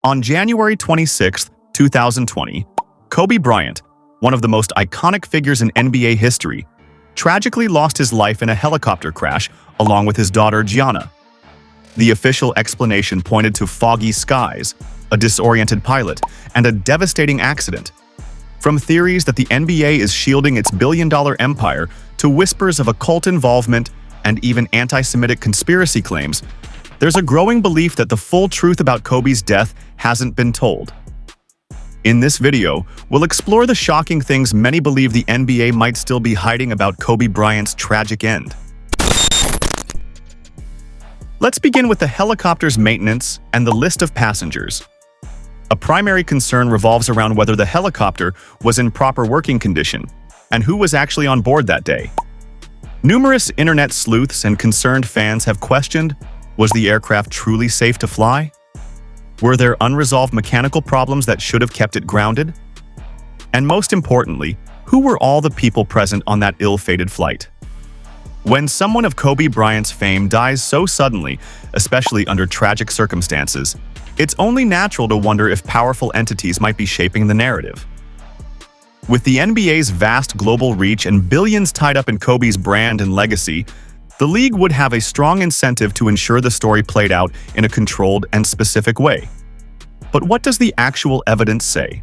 On January 26, 2020, Kobe Bryant, one of the most iconic figures in NBA history, tragically lost his life in a helicopter crash along with his daughter Gianna. The official explanation pointed to foggy skies, a disoriented pilot, and a devastating accident. From theories that the NBA is shielding its billion-dollar empire to whispers of occult involvement and even anti-Semitic conspiracy claims, there's a growing belief that the full truth about Kobe's death hasn't been told. In this video, we'll explore the shocking things many believe the NBA might still be hiding about Kobe Bryant's tragic end. Let's begin with the helicopter's maintenance and the list of passengers. A primary concern revolves around whether the helicopter was in proper working condition and who was actually on board that day. Numerous internet sleuths and concerned fans have questioned, was the aircraft truly safe to fly? Were there unresolved mechanical problems that should have kept it grounded? And most importantly, who were all the people present on that ill-fated flight? When someone of Kobe Bryant's fame dies so suddenly, especially under tragic circumstances, it's only natural to wonder if powerful entities might be shaping the narrative. With the NBA's vast global reach and billions tied up in Kobe's brand and legacy, the league would have a strong incentive to ensure the story played out in a controlled and specific way. But what does the actual evidence say?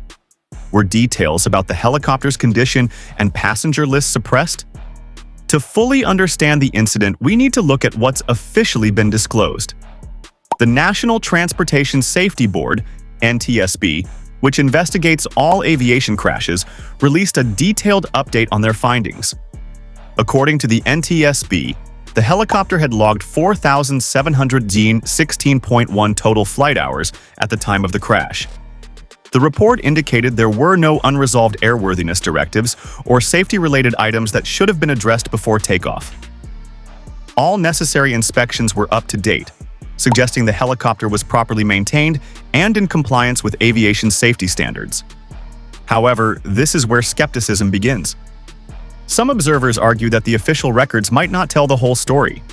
Were details about the helicopter's condition and passenger list suppressed? To fully understand the incident, we need to look at what's officially been disclosed. The National Transportation Safety Board, NTSB, which investigates all aviation crashes, released a detailed update on their findings. According to the NTSB, the helicopter had logged 4,716.1 total flight hours at the time of the crash. The report indicated there were no unresolved airworthiness directives or safety-related items that should have been addressed before takeoff. All necessary inspections were up to date, suggesting the helicopter was properly maintained and in compliance with aviation safety standards. However, this is where skepticism begins. Some observers argue that the official records might not tell the whole story.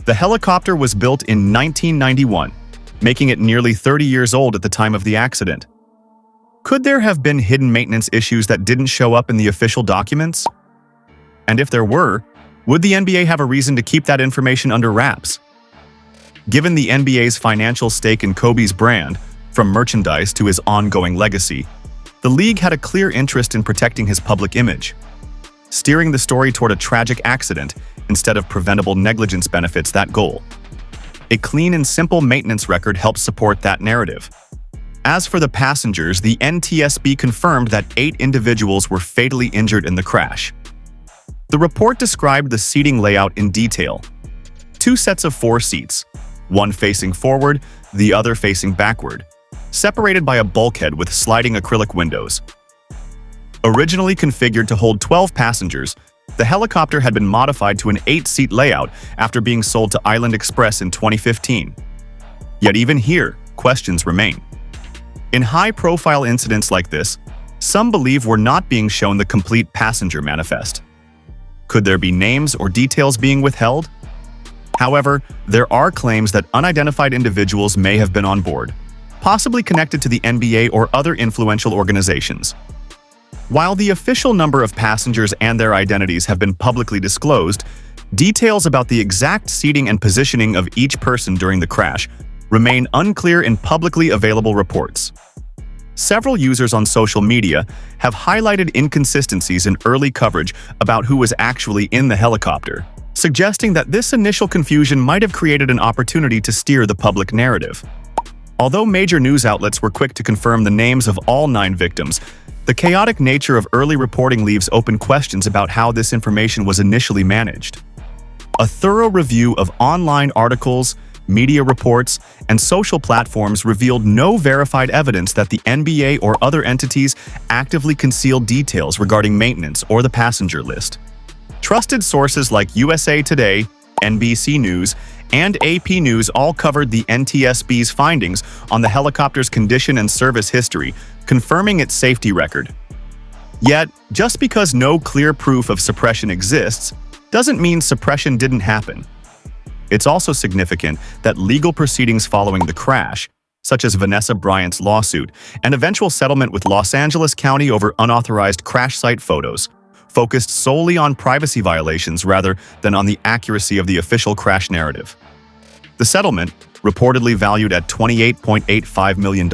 The helicopter was built in 1991, making it nearly 30 years old at the time of the accident. Could there have been hidden maintenance issues that didn't show up in the official documents? And if there were, would the NBA have a reason to keep that information under wraps? Given the NBA's financial stake in Kobe's brand, from merchandise to his ongoing legacy, the league had a clear interest in protecting his public image. Steering the story toward a tragic accident instead of preventable negligence benefits that goal. A clean and simple maintenance record helps support that narrative. As for the passengers, the NTSB confirmed that 8 individuals were fatally injured in the crash. The report described the seating layout in detail. 2 sets of 4 seats, one facing forward, the other facing backward, separated by a bulkhead with sliding acrylic windows. Originally configured to hold 12 passengers, the helicopter had been modified to an 8-seat layout after being sold to Island Express in 2015. Yet even here, questions remain. In high-profile incidents like this, some believe we're not being shown the complete passenger manifest. Could there be names or details being withheld? However, there are claims that unidentified individuals may have been on board, possibly connected to the NBA or other influential organizations. While the official number of passengers and their identities have been publicly disclosed, details about the exact seating and positioning of each person during the crash remain unclear in publicly available reports. Several users on social media have highlighted inconsistencies in early coverage about who was actually in the helicopter, suggesting that this initial confusion might have created an opportunity to steer the public narrative. Although major news outlets were quick to confirm the names of all 9 victims, the chaotic nature of early reporting leaves open questions about how this information was initially managed. A thorough review of online articles, media reports, and social platforms revealed no verified evidence that the NBA or other entities actively concealed details regarding maintenance or the passenger list. Trusted sources like USA Today, NBC News, and AP News all covered the NTSB's findings on the helicopter's condition and service history, confirming its safety record. Yet, just because no clear proof of suppression exists, doesn't mean suppression didn't happen. It's also significant that legal proceedings following the crash, such as Vanessa Bryant's lawsuit, and eventual settlement with Los Angeles County over unauthorized crash site photos, focused solely on privacy violations rather than on the accuracy of the official crash narrative. The settlement, reportedly valued at $28.85 million,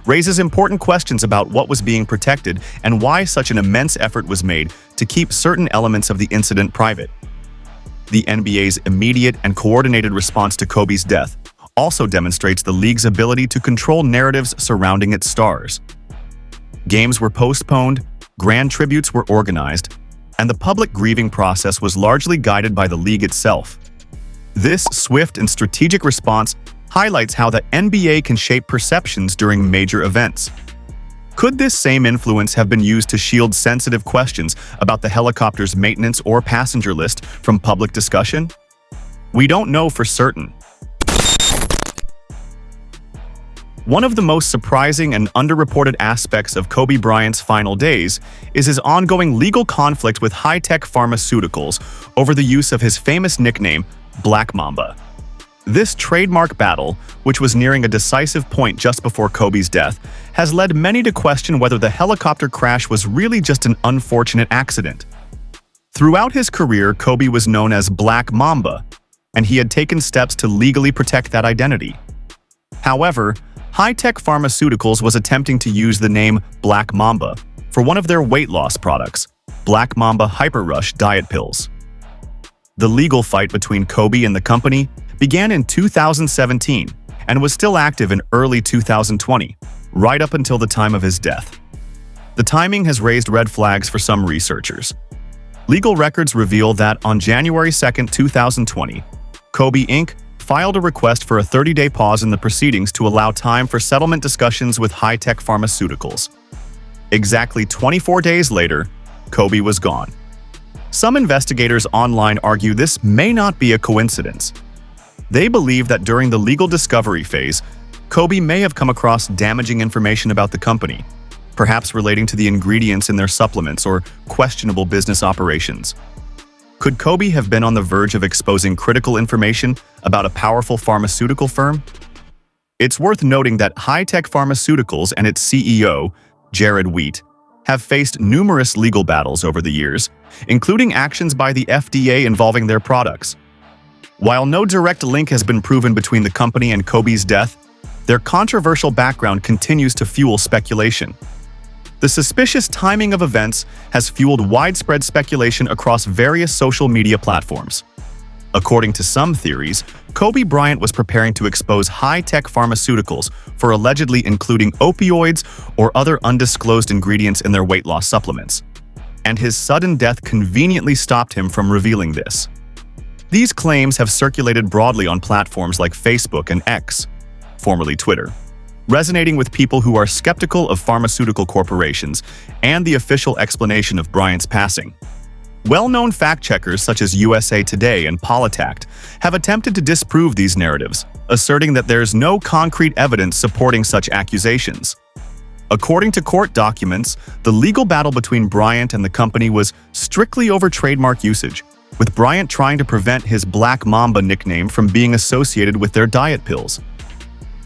raises important questions about what was being protected and why such an immense effort was made to keep certain elements of the incident private. The NBA's immediate and coordinated response to Kobe's death also demonstrates the league's ability to control narratives surrounding its stars. Games were postponed, grand tributes were organized, and the public grieving process was largely guided by the league itself. This swift and strategic response highlights how the NBA can shape perceptions during major events. Could this same influence have been used to shield sensitive questions about the helicopter's maintenance or passenger list from public discussion? We don't know for certain. One of the most surprising and underreported aspects of Kobe Bryant's final days is his ongoing legal conflict with high-tech pharmaceuticals over the use of his famous nickname, Black Mamba. This trademark battle, which was nearing a decisive point just before Kobe's death, has led many to question whether the helicopter crash was really just an unfortunate accident. Throughout his career, Kobe was known as Black Mamba, and he had taken steps to legally protect that identity. However, high-tech pharmaceuticals was attempting to use the name Black Mamba for one of their weight loss products, Black Mamba Hyper Rush diet pills. The legal fight between Kobe and the company began in 2017 and was still active in early 2020, right up until the time of his death. The timing has raised red flags for some researchers. Legal records reveal that on January 2, 2020, Kobe Inc. filed a request for a 30-day pause in the proceedings to allow time for settlement discussions with high-tech pharmaceuticals. Exactly 24 days later, Kobe was gone. Some investigators online argue this may not be a coincidence. They believe that during the legal discovery phase, Kobe may have come across damaging information about the company, perhaps relating to the ingredients in their supplements or questionable business operations. Could Kobe have been on the verge of exposing critical information about a powerful pharmaceutical firm? It's worth noting that high-tech pharmaceuticals and its CEO, Jared Wheat, have faced numerous legal battles over the years, including actions by the FDA involving their products. While no direct link has been proven between the company and Kobe's death, their controversial background continues to fuel speculation. The suspicious timing of events has fueled widespread speculation across various social media platforms. According to some theories, Kobe Bryant was preparing to expose high-tech pharmaceuticals for allegedly including opioids or other undisclosed ingredients in their weight loss supplements, and his sudden death conveniently stopped him from revealing this. These claims have circulated broadly on platforms like Facebook and X, formerly Twitter, resonating with people who are skeptical of pharmaceutical corporations and the official explanation of Bryant's passing. Well-known fact-checkers such as USA Today and Politact have attempted to disprove these narratives, asserting that there's no concrete evidence supporting such accusations. According to court documents, the legal battle between Bryant and the company was strictly over trademark usage, with Bryant trying to prevent his Black Mamba nickname from being associated with their diet pills.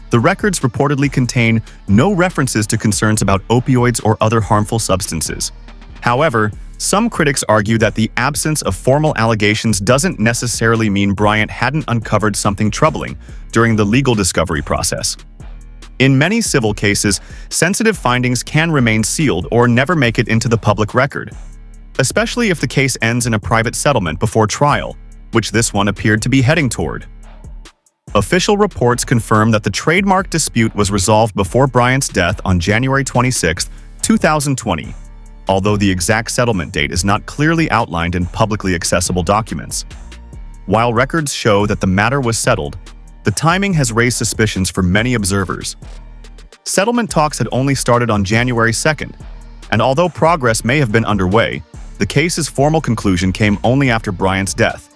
The records reportedly contain no references to concerns about opioids or other harmful substances. However, some critics argue that the absence of formal allegations doesn't necessarily mean Bryant hadn't uncovered something troubling during the legal discovery process. In many civil cases, sensitive findings can remain sealed or never make it into the public record, especially if the case ends in a private settlement before trial, which this one appeared to be heading toward. Official reports confirm that the trademark dispute was resolved before Bryant's death on January 26, 2020, although the exact settlement date is not clearly outlined in publicly accessible documents. While records show that the matter was settled, the timing has raised suspicions for many observers. Settlement talks had only started on January 2nd, and although progress may have been underway, the case's formal conclusion came only after Bryant's death,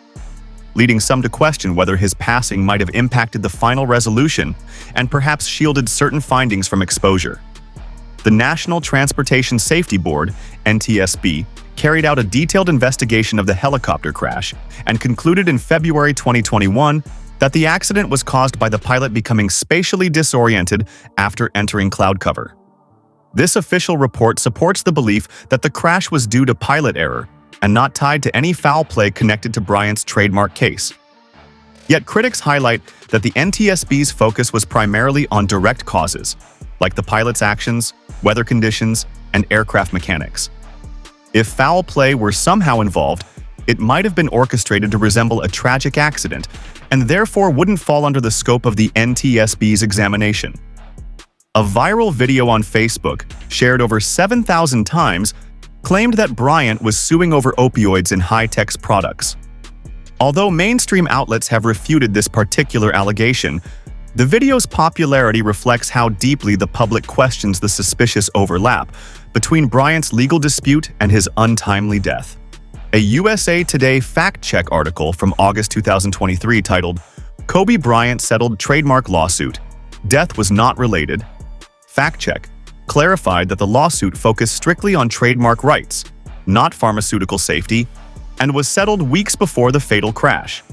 leading some to question whether his passing might have impacted the final resolution and perhaps shielded certain findings from exposure. The National Transportation Safety Board, NTSB, carried out a detailed investigation of the helicopter crash and concluded in February 2021 that the accident was caused by the pilot becoming spatially disoriented after entering cloud cover. This official report supports the belief that the crash was due to pilot error and not tied to any foul play connected to Bryant's trademark case. Yet critics highlight that the NTSB's focus was primarily on direct causes, like the pilot's actions, weather conditions, and aircraft mechanics. If foul play were somehow involved, it might have been orchestrated to resemble a tragic accident and therefore wouldn't fall under the scope of the NTSB's examination. A viral video on Facebook, shared over 7,000 times, claimed that Bryant was suing over opioids in high-tech products. Although mainstream outlets have refuted this particular allegation, the video's popularity reflects how deeply the public questions the suspicious overlap between Bryant's legal dispute and his untimely death. A USA Today fact-check article from August 2023 titled, "Kobe Bryant Settled Trademark Lawsuit. Death Was Not Related." Fact-check clarified that the lawsuit focused strictly on trademark rights, not pharmaceutical safety, and was settled weeks before the fatal crash.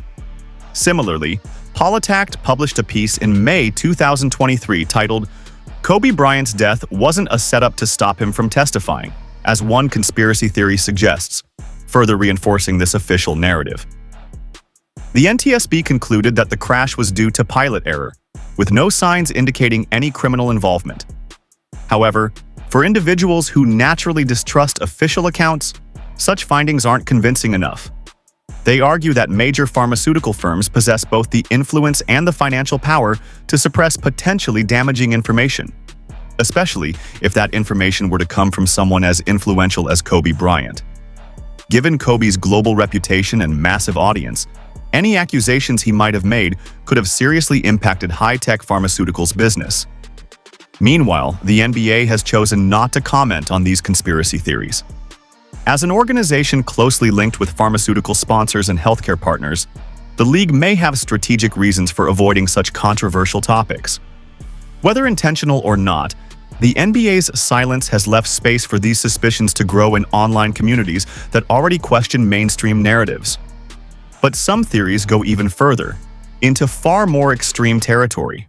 Similarly, Politifact published a piece in May 2023 titled, "Kobe Bryant's death wasn't a setup to stop him from testifying," as one conspiracy theory suggests, further reinforcing this official narrative. The NTSB concluded that the crash was due to pilot error, with no signs indicating any criminal involvement. However, for individuals who naturally distrust official accounts, such findings aren't convincing enough. They argue that major pharmaceutical firms possess both the influence and the financial power to suppress potentially damaging information, especially if that information were to come from someone as influential as Kobe Bryant. Given Kobe's global reputation and massive audience, any accusations he might have made could have seriously impacted high-tech pharmaceuticals business. Meanwhile, the NBA has chosen not to comment on these conspiracy theories. As an organization closely linked with pharmaceutical sponsors and healthcare partners, the league may have strategic reasons for avoiding such controversial topics. Whether intentional or not, the NBA's silence has left space for these suspicions to grow in online communities that already question mainstream narratives. But some theories go even further, into far more extreme territory.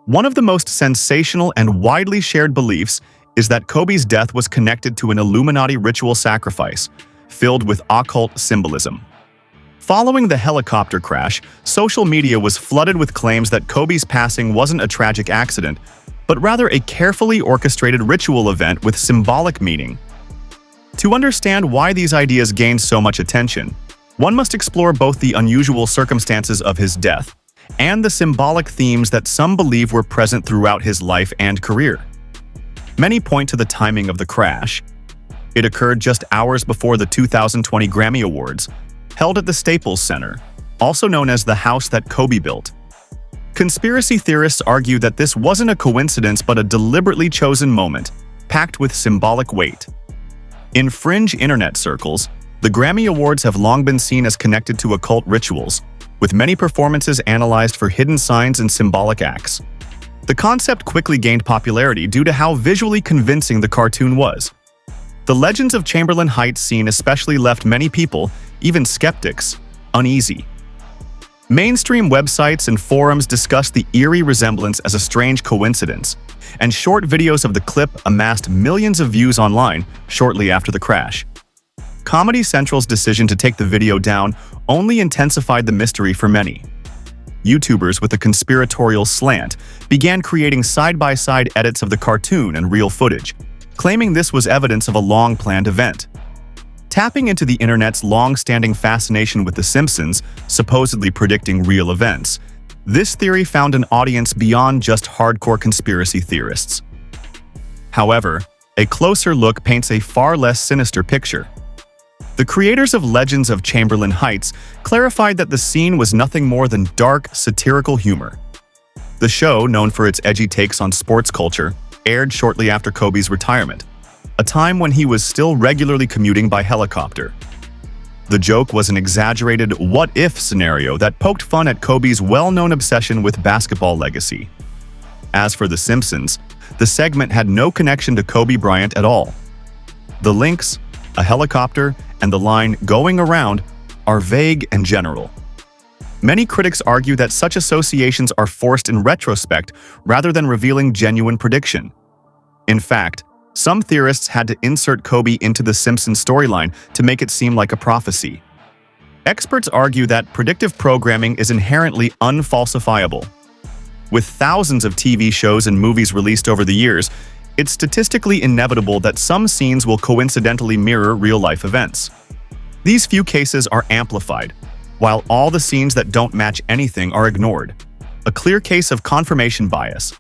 One of the most sensational and widely shared beliefs is that Kobe's death was connected to an Illuminati ritual sacrifice, filled with occult symbolism. Following the helicopter crash, social media was flooded with claims that Kobe's passing wasn't a tragic accident, but rather a carefully orchestrated ritual event with symbolic meaning. To understand why these ideas gained so much attention, one must explore both the unusual circumstances of his death and the symbolic themes that some believe were present throughout his life and career. Many point to the timing of the crash. It occurred just hours before the 2020 Grammy Awards, held at the Staples Center, also known as the house that Kobe built. Conspiracy theorists argue that this wasn't a coincidence but a deliberately chosen moment, packed with symbolic weight. In fringe internet circles, the Grammy Awards have long been seen as connected to occult rituals, with many performances analyzed for hidden signs and symbolic acts. The concept quickly gained popularity due to how visually convincing the cartoon was. The Legends of Chamberlain Heights scene especially left many people, even skeptics, uneasy. Mainstream websites and forums discussed the eerie resemblance as a strange coincidence, and short videos of the clip amassed millions of views online shortly after the crash. Comedy Central's decision to take the video down only intensified the mystery for many. YouTubers with a conspiratorial slant began creating side-by-side edits of the cartoon and real footage, claiming this was evidence of a long-planned event. Tapping into the internet's long-standing fascination with The Simpsons, supposedly predicting real events, this theory found an audience beyond just hardcore conspiracy theorists. However, a closer look paints a far less sinister picture. The creators of Legends of Chamberlain Heights clarified that the scene was nothing more than dark, satirical humor. The show, known for its edgy takes on sports culture, aired shortly after Kobe's retirement, a time when he was still regularly commuting by helicopter. The joke was an exaggerated what-if scenario that poked fun at Kobe's well-known obsession with basketball legacy. As for The Simpsons, the segment had no connection to Kobe Bryant at all. The links, a helicopter, and the line "going around" are vague and general. Many critics argue that such associations are forced in retrospect rather than revealing genuine prediction. In fact, some theorists had to insert Kobe into the Simpsons storyline to make it seem like a prophecy. Experts argue that predictive programming is inherently unfalsifiable. With thousands of TV shows and movies released over the years, it's statistically inevitable that some scenes will coincidentally mirror real-life events. These few cases are amplified, while all the scenes that don't match anything are ignored. A clear case of confirmation bias.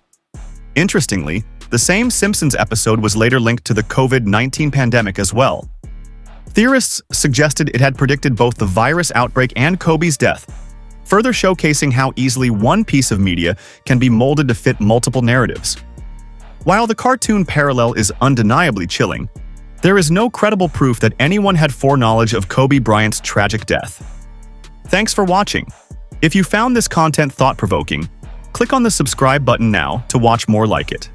Interestingly, the same Simpsons episode was later linked to the COVID-19 pandemic as well. Theorists suggested it had predicted both the virus outbreak and Kobe's death, further showcasing how easily one piece of media can be molded to fit multiple narratives. While the cartoon parallel is undeniably chilling, there is no credible proof that anyone had foreknowledge of Kobe Bryant's tragic death. Thanks for watching. If you found this content thought-provoking, click on the subscribe button now to watch more like it.